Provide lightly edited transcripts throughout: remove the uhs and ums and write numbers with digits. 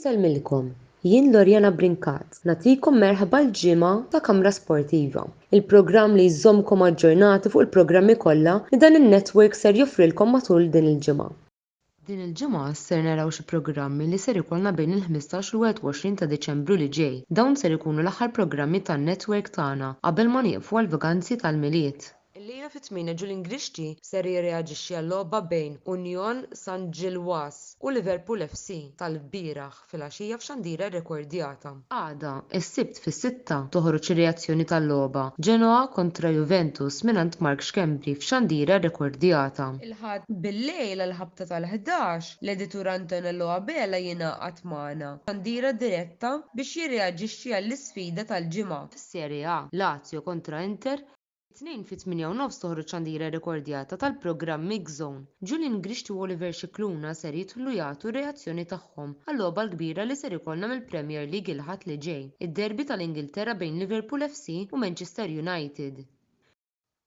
Nselmilkom, jien Lorjana Brinkat, nagħtikom merħba l-ġimgħa ta' Kamra Sportiva, il-programm li jżommkom aġġornati fuq il-programmi kollha li dan in-netwerk ser joffrilkom matul din il-ġimgħa. Din il-ġimgħa ser naraw xi programmi li ser ikollna bejn il-15 u 21 ta' Diċembru li ġej. Dawn ser ikunu l-aħħar programmi tan-netwerk tagħna qabel ma nieqfu għall-vakanzi tal-miliet. Illejla fit-8 Julian Grixti ser jirreaġixxi għal-logħba bejn Union San Ġilwas u Liverpool FC tal-bieraħ filgħaxija f'xandira rrekordjata. Għada, is-Sibt fis-6 toħroġ ir-reazzjoni tal-logħba Genoa kontra Juventus mingħand Mark Xkembri f'xandira rrekordjata. Il-ħadd bil-lejl għall-ħabta tal-11 l-editur Antonello Abela jingħaqad magħna f'xandira diretta biex jirreaġixxi għall-isfida tal-ġimgħa fis-Serje A Lazio kontra Inter. It-tnejn fit-8:30 toħroġ xandira rrekordjata tal-programm Mix Zone. Julian Grixti u Oliver Scicluna ser jidħlu jagħtu r-reazzjoni tagħhom għall-logħba l-kbira li ser ikollna mill-Premier League il-ħadd li ġej, id-derbi tal-Ingilterra bejn Liverpool FC u Manchester United.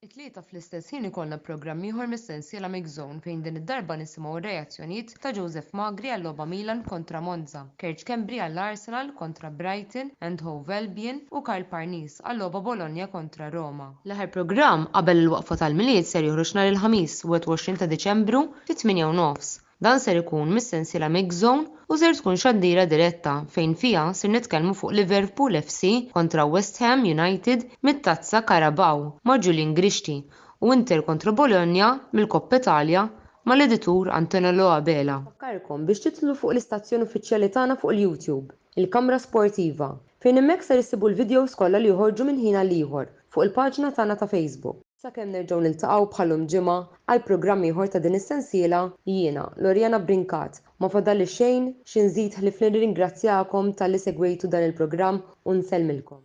It-tlieta fl-istess ħin ikollna programm ieħor mis-sensiela Mix Zone fejn din id-darba nisimgħu r-reazzjonijiet ta' Joseph Magri għall-logħba Milan kontra Monza, Serge Gnabry għall-Arsenal kontra Brighton and Hove Albion u Karl Parnis għall-logħba Bologna kontra Roma. L-aħħar programm qabel il-waqfa tal-miliet ser joħroġ nhar il-ħamis 21 ta' Diċembru fit-8:30. Dan ser ikun mis-sensiela Mix Zone u ser tkun xandira diretta fejn fiha ser nitkellmu fuq Liverpool FC kontra West Ham United mit-tazza Carabao ma' Julian Grixti u Inter kontra Bologna mill-Koppa Italja mal-editur Antonello Abela. Fakkarkom biex titlu fuq l-istazzjon uffiċjali tagħna fuq il-YouTube, il-Kamra Sportiva, fejn hemmhekk ser issibu l-videos kollha li joħorġu minn ħin għal ieħor fuq il-paġna tagħna ta' Facebook. Sakemm nerġgħu niltaqgħu bħalhom ġimgħa għal programm ieħor ta' din is-sensiela jiena Lorjana Brinkat ma fadalli xejn xi nżid ħlief li nirringrazzjakom talli segwejtu dan il-programm u nsellmilkom.